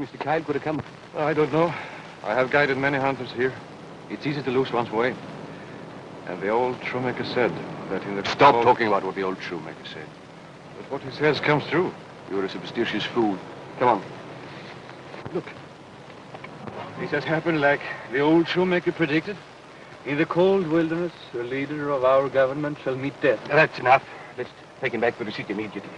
Mr. Kyle could have come? I don't know. I have guided many hunters here. It's easy to lose one's way. And the old shoemaker said that in the... Stop talking about what the old shoemaker said. But what he says comes true. You're a superstitious fool. Come on. Look. This has happened like the old shoemaker predicted. In the cold wilderness, the leader of our government shall meet death. That's enough. Let's take him back to the city immediately.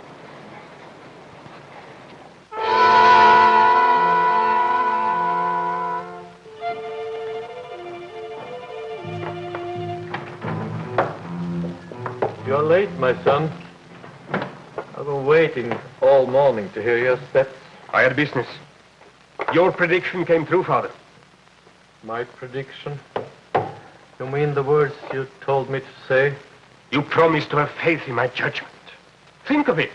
You're late, my son. I've been waiting all morning to hear your steps. I had business. Your prediction came true, Father. My prediction? You mean the words you told me to say? You promised to have faith in my judgment. Think of it.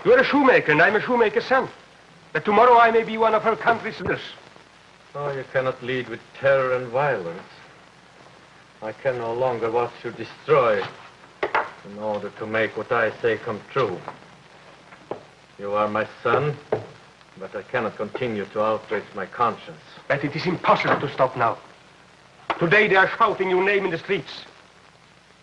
You're a shoemaker, and I'm a shoemaker's son. That tomorrow I may be one of her country's leaders. Oh, you cannot lead with terror and violence. I can no longer watch you destroy in order to make what I say come true. You are my son, but I cannot continue to outrage my conscience. But it is impossible to stop now. Today they are shouting your name in the streets.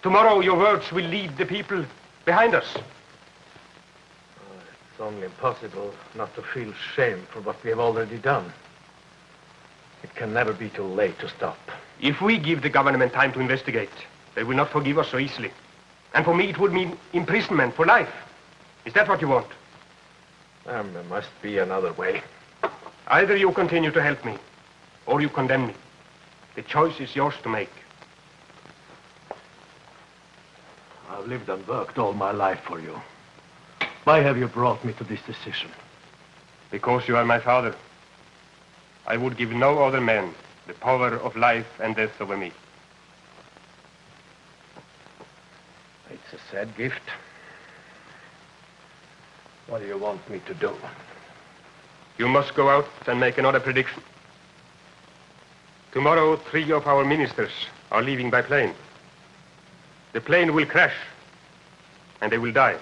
Tomorrow your words will lead the people behind us. It's only impossible not to feel shame for what we have already done. It can never be too late to stop. If we give the government time to investigate, they will not forgive us so easily. And for me, it would mean imprisonment for life. Is that what you want? There must be another way. Either you continue to help me, or you condemn me. The choice is yours to make. I've lived and worked all my life for you. Why have you brought me to this decision? Because you are my father. I would give no other man the power of life and death over me. It's a sad gift. What do you want me to do? You must go out and make another prediction. Tomorrow, 3 of our ministers are leaving by plane. The plane will crash, and they will die.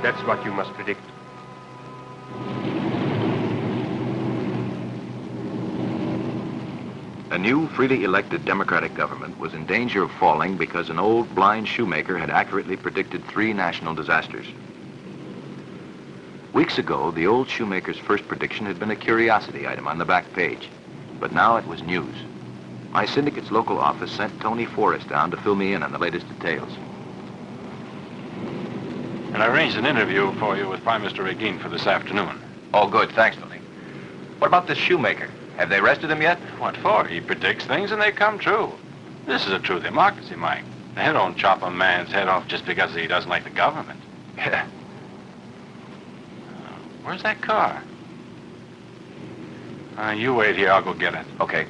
That's what you must predict. A new, freely elected democratic government was in danger of falling because an old, blind shoemaker had accurately predicted 3 national disasters. Weeks ago, the old shoemaker's first prediction had been a curiosity item on the back page, but now it was news. My syndicate's local office sent Tony Forrest down to fill me in on the latest details. And I arranged an interview for you with Prime Minister Regine for this afternoon. Oh, good. Thanks, Tony. What about this shoemaker? Have they arrested him yet? What for? He predicts things and they come true. This is a true democracy, Mike. They don't chop a man's head off just because he doesn't like the government. Yeah. Where's that car? You wait here. I'll go get it. Okay.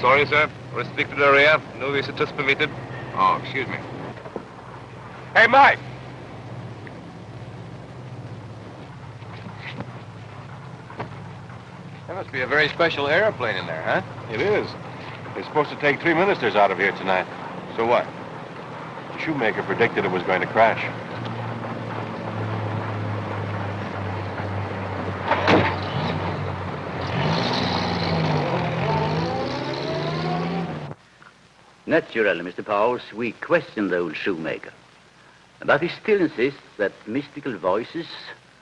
Sorry, sir. Restricted area. No visitors permitted. Oh, excuse me. Hey, Mike! There must be a very special airplane in there, huh? It is. They're supposed to take 3 ministers out of here tonight. So what? The shoemaker predicted it was going to crash. Naturally, Mr. Powers, we question the old shoemaker. But he still insists that mystical voices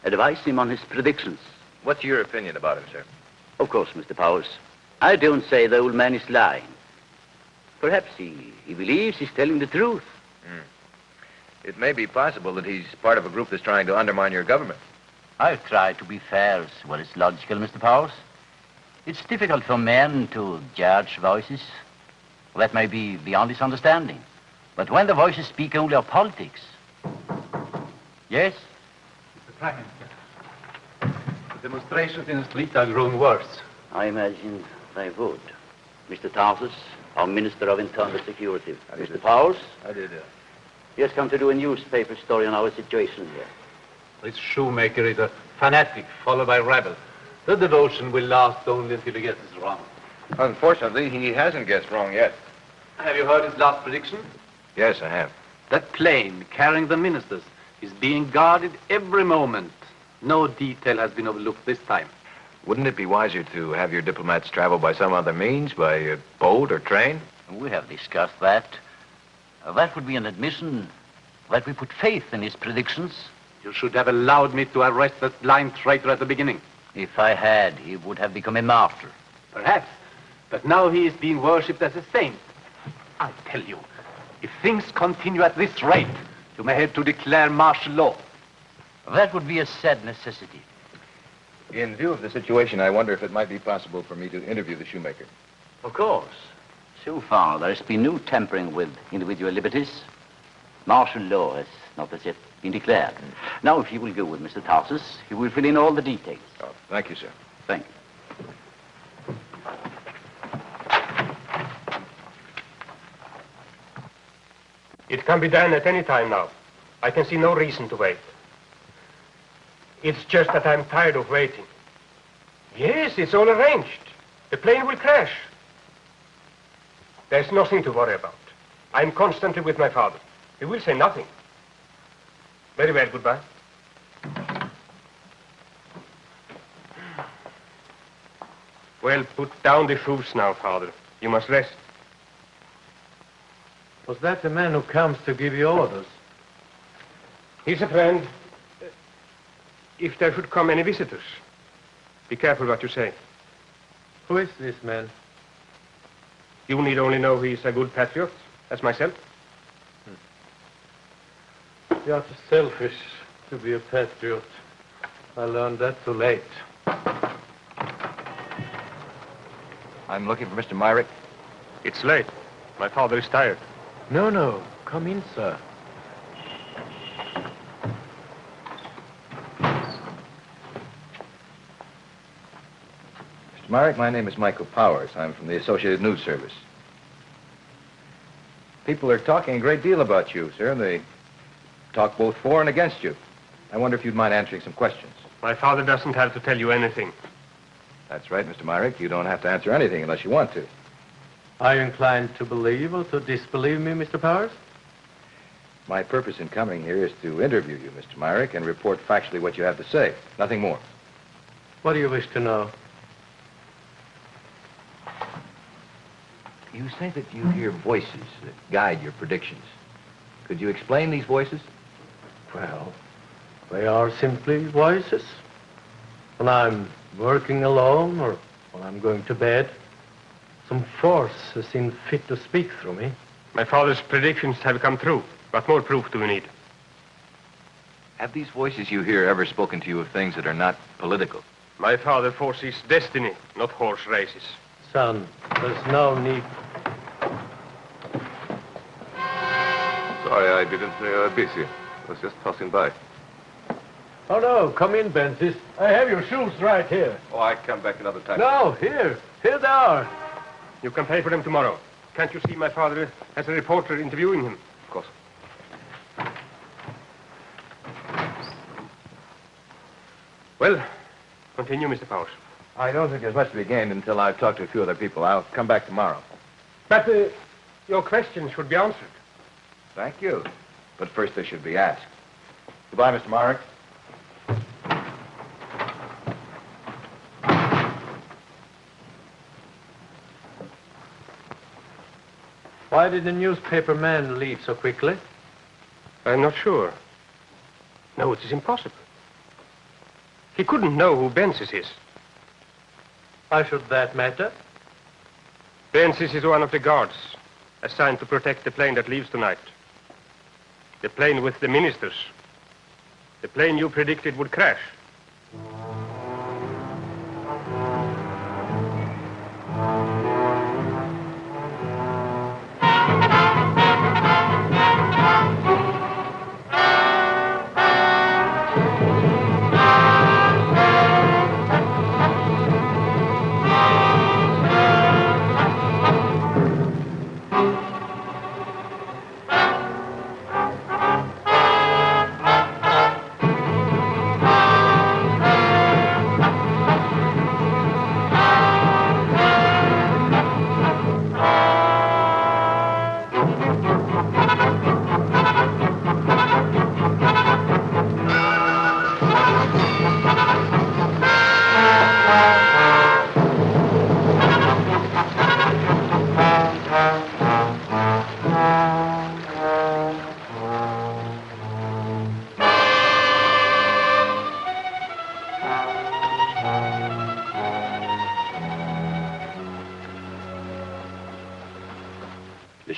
advise him on his predictions. What's your opinion about him, sir? Of course, Mr. Powers. I don't say the old man is lying. Perhaps he believes he's telling the truth. It may be possible that he's part of a group that's trying to undermine your government. I'll try to be fair as well as logical, Mr. Powers. It's difficult for men to judge voices. That may be beyond his understanding. But when the voices speak only of politics... Yes? Mr. Prime Minister, the demonstrations in the street are growing worse. I imagined they would. Mr. Tarsus, our Minister of Internal Security. Mr. Powers? I did. He has come to do a newspaper story on our situation here. This shoemaker is a fanatic, followed by rebel. The devotion will last only until he gets it wrong. Unfortunately, he hasn't guessed wrong yet. Have you heard his last prediction? Yes, I have. That plane carrying the ministers is being guarded every moment. No detail has been overlooked this time. Wouldn't it be wiser to have your diplomats travel by some other means, by boat or train? We have discussed that. That would be an admission that we put faith in his predictions. You should have allowed me to arrest that blind traitor at the beginning. If I had, he would have become a martyr. Perhaps. But now he is being worshipped as a saint. I tell you, if things continue at this rate, you may have to declare martial law. That would be a sad necessity. In view of the situation, I wonder if it might be possible for me to interview the shoemaker. Of course. So far, there has been no tampering with individual liberties. Martial law has not as yet been declared. Now, if you will go with Mr. Tarsus, he will fill in all the details. Oh, thank you, sir. Thank you. It can be done at any time now. I can see no reason to wait. It's just that I'm tired of waiting. Yes, it's all arranged. The plane will crash. There's nothing to worry about. I'm constantly with my father. He will say nothing. Very well, goodbye. Well, put down the shoes now, Father. You must rest. Was that the man who comes to give you orders? He's a friend. If there should come any visitors, be careful what you say. Who is this man? You need only know he's a good patriot, as myself. You are too selfish to be a patriot. I learned that too late. I'm looking for Mr. Myrick. It's late. My father is tired. No. Come in, sir. Mr. Myrick, my name is Michael Powers. I'm from the Associated News Service. People are talking a great deal about you, sir. They talk both for and against you. I wonder if you'd mind answering some questions. My father doesn't have to tell you anything. That's right, Mr. Myrick. You don't have to answer anything unless you want to. Are you inclined to believe or to disbelieve me, Mr. Powers? My purpose in coming here is to interview you, Mr. Myrick, and report factually what you have to say. Nothing more. What do you wish to know? You say that you hear voices that guide your predictions. Could you explain these voices? Well, they are simply voices. When I'm working alone or when I'm going to bed, some force has seen fit to speak through me. My father's predictions have come true. What more proof do we need? Have these voices you hear ever spoken to you of things that are not political? My father foresees destiny, not horse races. Son, there's no need. Sorry, I didn't busy. I was just passing by. Oh, no, come in, Bensis. I have your shoes right here. Oh, I come back another time. No, here they are. You can pay for them tomorrow. Can't you see my father has a reporter interviewing him? Of course. Well, continue, Mr. Powers. I don't think there's much to be gained until I've talked to a few other people. I'll come back tomorrow. But your questions should be answered. Thank you. But first they should be asked. Goodbye, Mr. Myrick. Why did the newspaper man leave so quickly? I'm not sure. No, it is impossible. He couldn't know who Bensis is. Why should that matter? Bensis is one of the guards assigned to protect the plane that leaves tonight. The plane with the ministers. The plane you predicted would crash.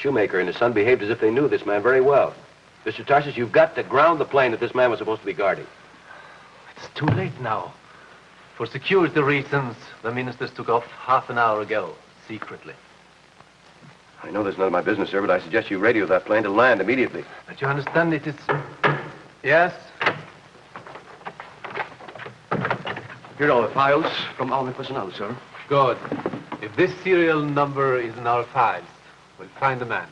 shoemaker and his son behaved as if they knew this man very well. Mr. Tarsus, you've got to ground the plane that this man was supposed to be guarding. It's too late now. For security reasons, the ministers took off half an hour ago, secretly. I know that's none of my business, sir, but I suggest you radio that plane to land immediately. But you understand it is... Yes? Here are all the files from Army personnel, sir. Good. If this serial number is in our files, we'll find the man.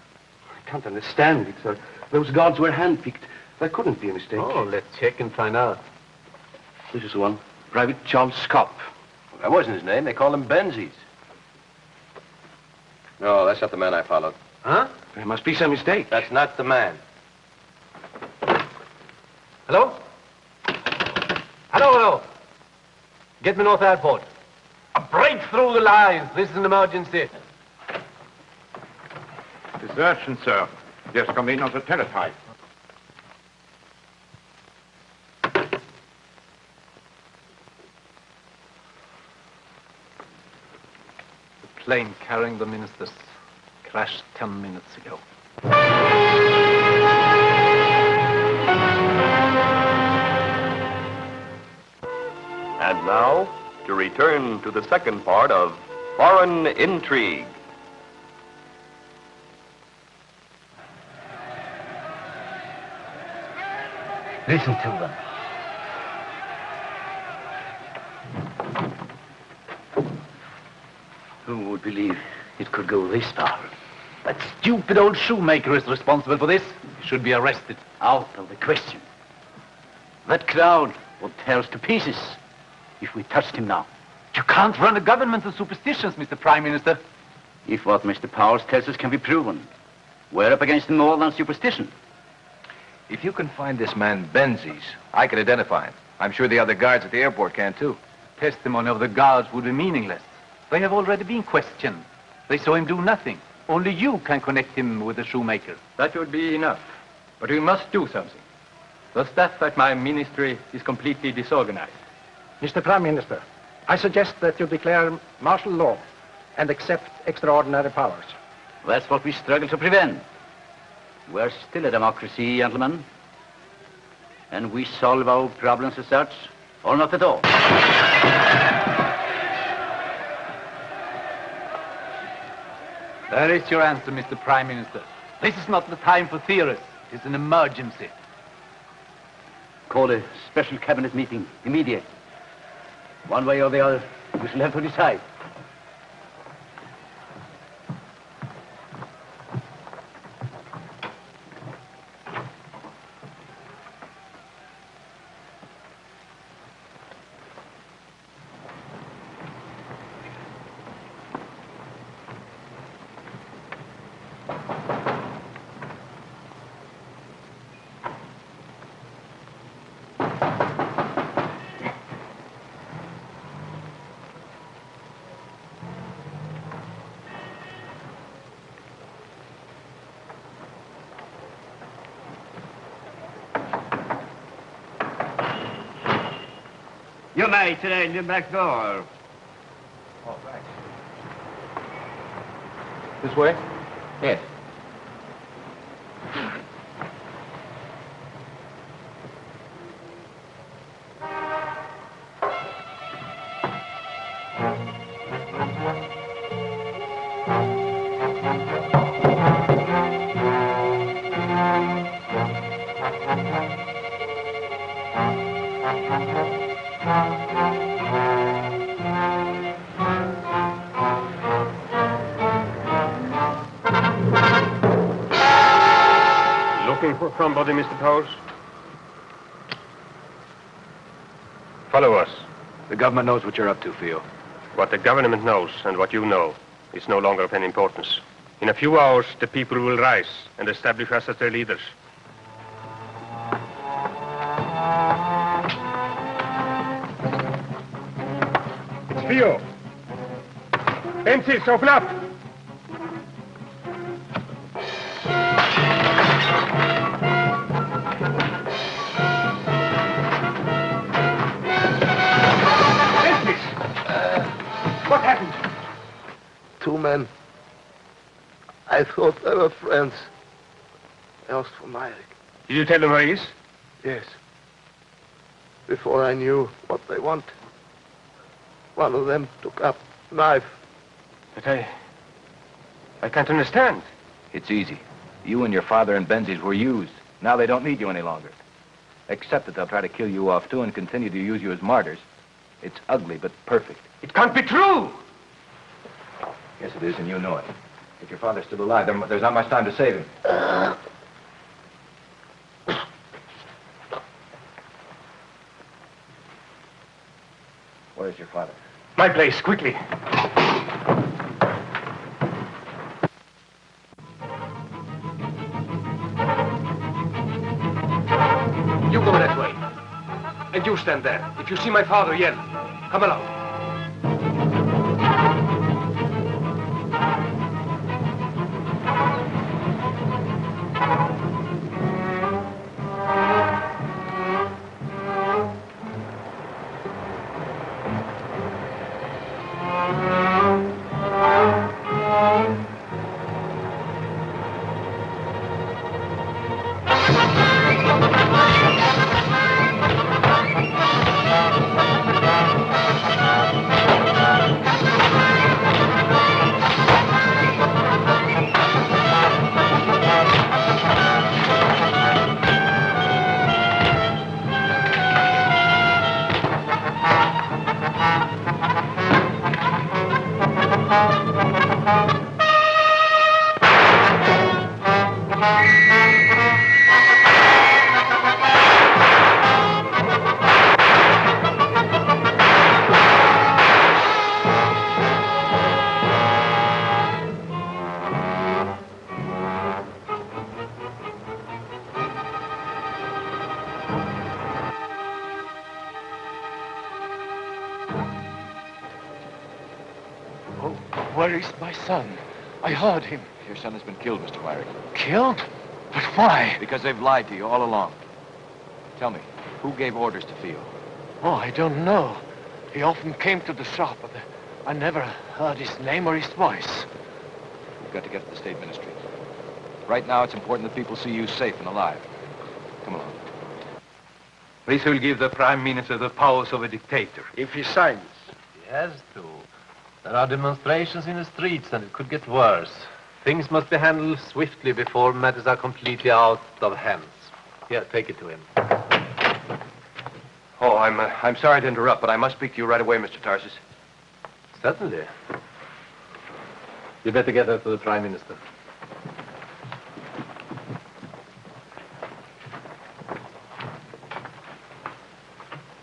I can't understand it, sir. Those guards were handpicked. That couldn't be a mistake. Oh, let's check and find out. This is the one. Private Charles Scott. Well, that wasn't his name. They called him Benzies. No, that's not the man I followed. Huh? There must be some mistake. That's not the man. Hello? Hello. Get me North Airport. Break through the lines. This is an emergency. It's urgent, sir. Just come in on the teletype. The plane carrying the ministers crashed 10 minutes ago. And now, to return to the second part of Foreign Intrigue. Listen to them. Who would believe it could go this far? That stupid old shoemaker is responsible for this. He should be arrested. Out of the question. That crowd will tear us to pieces if we touched him now. You can't run a government of superstitions, Mr. Prime Minister. If what Mr. Powers tells us can be proven, we're up against more than superstition. If you can find this man Benzies, I can identify him. I'm sure the other guards at the airport can, too. Testimony of the guards would be meaningless. They have already been questioned. They saw him do nothing. Only you can connect him with the shoemaker. That would be enough. But we must do something. The staff at my ministry is completely disorganized. Mr. Prime Minister, I suggest that you declare martial law and accept extraordinary powers. That's what we struggle to prevent. We're still a democracy, gentlemen. And we solve our problems as such, or not at all. There is your answer, Mr. Prime Minister. This is not the time for theories. It is an emergency. Call a special cabinet meeting immediately. One way or the other, we shall have to decide. You may today in the back door. Oh, thanks. This way? Yes. Looking for somebody, Mr. Powers? Follow us. The government knows what you're up to, Theo. What the government knows and what you know is no longer of any importance. In a few hours, the people will rise and establish us as their leaders. It's Theo. Benzies, open up! Two men. I thought they were friends. I asked for Myrick. Did you tell them where he is? Yes. Before I knew what they wanted, one of them took up a knife. But I can't understand. It's easy. You and your father and Benzies were used. Now they don't need you any longer. Except that they'll try to kill you off, too, and continue to use you as martyrs. It's ugly, but perfect. It can't be true! Yes, it is, and you know it. If your father's still alive, there's not much time to save him. Where's your father? My place, quickly. You go that way. And you stand there. If you see my father, yell. Come along. Where is my son? I heard him. Your son has been killed, Mr. Myrick. Killed? But why? Because they've lied to you all along. Tell me, who gave orders to Theo? Oh, I don't know. He often came to the shop, but I never heard his name or his voice. We've got to get to the state ministry. Right now, it's important that people see you safe and alive. Come along. This will give the Prime Minister the powers of a dictator. If he signs. He has to. There are demonstrations in the streets, and it could get worse. Things must be handled swiftly before matters are completely out of hands. Here, take it to him. Oh, I'm sorry to interrupt, but I must speak to you right away, Mr. Tarsus. Certainly. You'd better get her to the Prime Minister.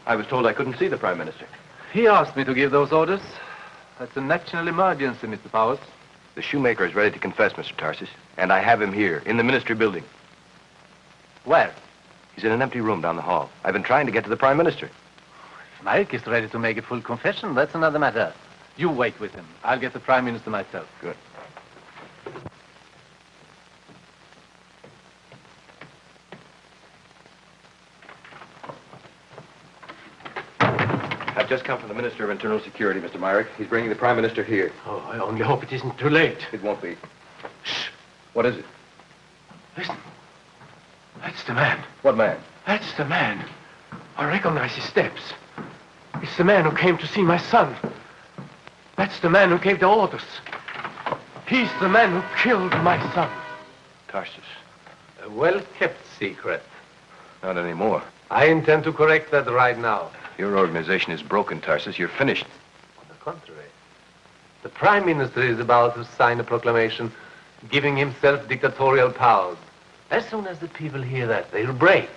I was told I couldn't see the Prime Minister. He asked me to give those orders. That's a national emergency, Mr. Powers. The shoemaker is ready to confess, Mr. Tarsus, and I have him here, in the ministry building. Where? He's in an empty room down the hall. I've been trying to get to the Prime Minister. If Myrick is ready to make a full confession, that's another matter. You wait with him. I'll get the Prime Minister myself. Good. I've just come from the Minister of Internal Security, Mr. Myrick. He's bringing the Prime Minister here. Oh, I only hope it isn't too late. It won't be. Shh. What is it? Listen. That's the man. What man? That's the man. I recognize his steps. It's the man who came to see my son. That's the man who gave the orders. He's the man who killed my son. Tarsus. A well-kept secret. Not anymore. I intend to correct that right now. Your organization is broken, Tarsus. You're finished. On the contrary. The Prime Minister is about to sign a proclamation giving himself dictatorial powers. As soon as the people hear that, they'll break.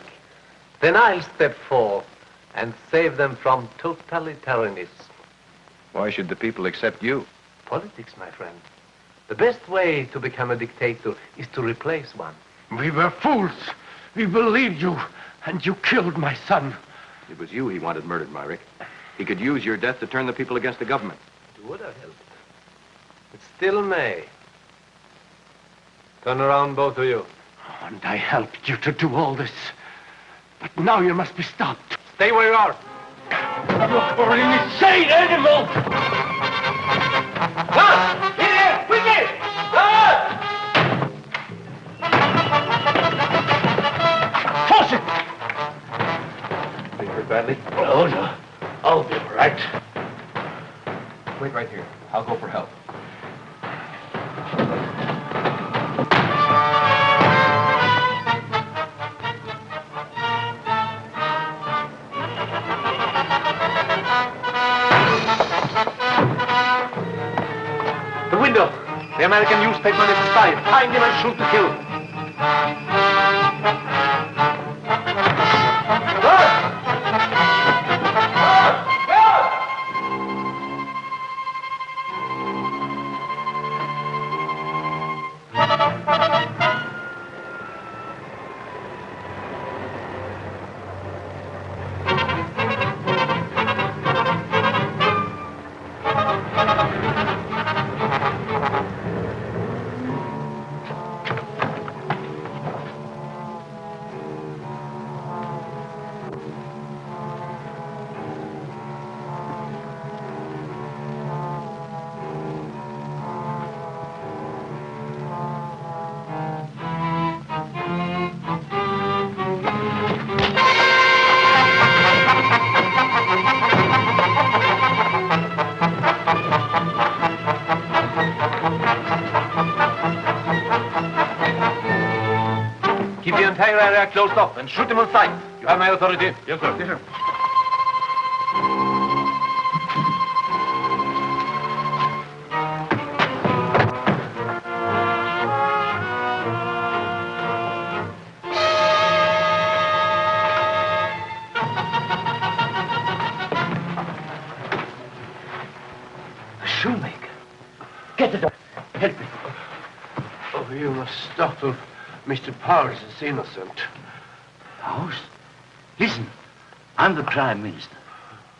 Then I'll step forth and save them from totalitarianism. Why should the people accept you? Politics, my friend. The best way to become a dictator is to replace one. We were fools. We believed you, and you killed my son. It was you he wanted murdered, Myrick. He could use your death to turn the people against the government. It would have helped. It still may. Turn around, both of you. And I helped you to do all this. But now you must be stopped. Stay where you are. You're an insane animal! Here! Quickly! it. Are you hurt badly? Oh, no. I'll be all right. Wait right here. I'll go for help. The window. The American newspaper is a spy. Find him and shoot to kill. Keep the entire area closed off and shoot him on sight. You have my authority? Yes, sir. Yes, sir. A shoemaker. Get the door. Help me. Oh, you must startle Mr. Powers is innocent. Powers? Listen, I'm the Prime Minister.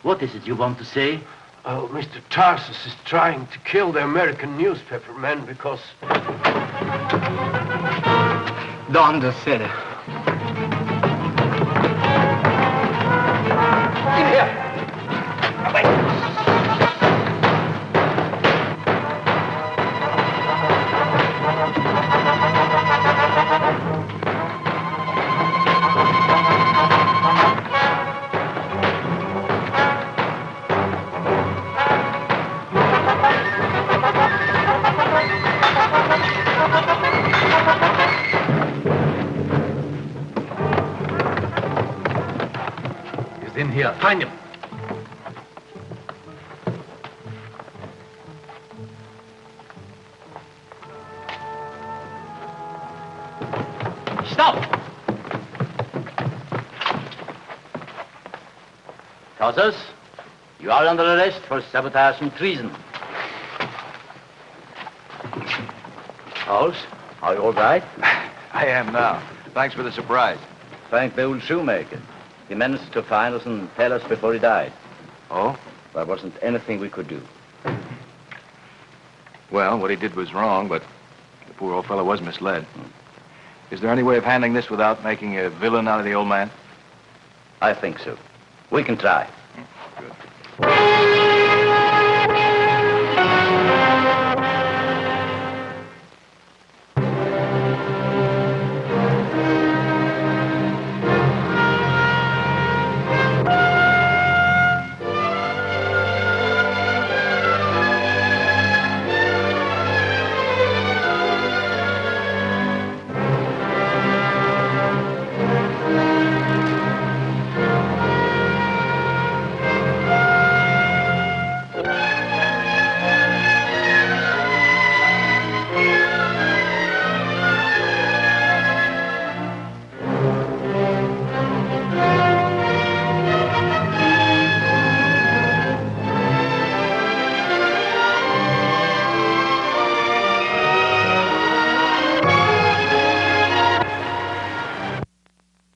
What is it you want to say? Oh, Mr. Tarsus is trying to kill the American newspaper man because... Donde sede. In here! He's in here. Find him. Stop! Tarsus, you are under arrest for sabotage and treason. Pauls, are you all right? I am now. Thanks for the surprise. Thank the old shoemaker. He managed to find us and tell us before he died. Oh? There wasn't anything we could do. Well, what he did was wrong, but the poor old fellow was misled. Is there any way of handling this without making a villain out of the old man? I think so. We can try. Good.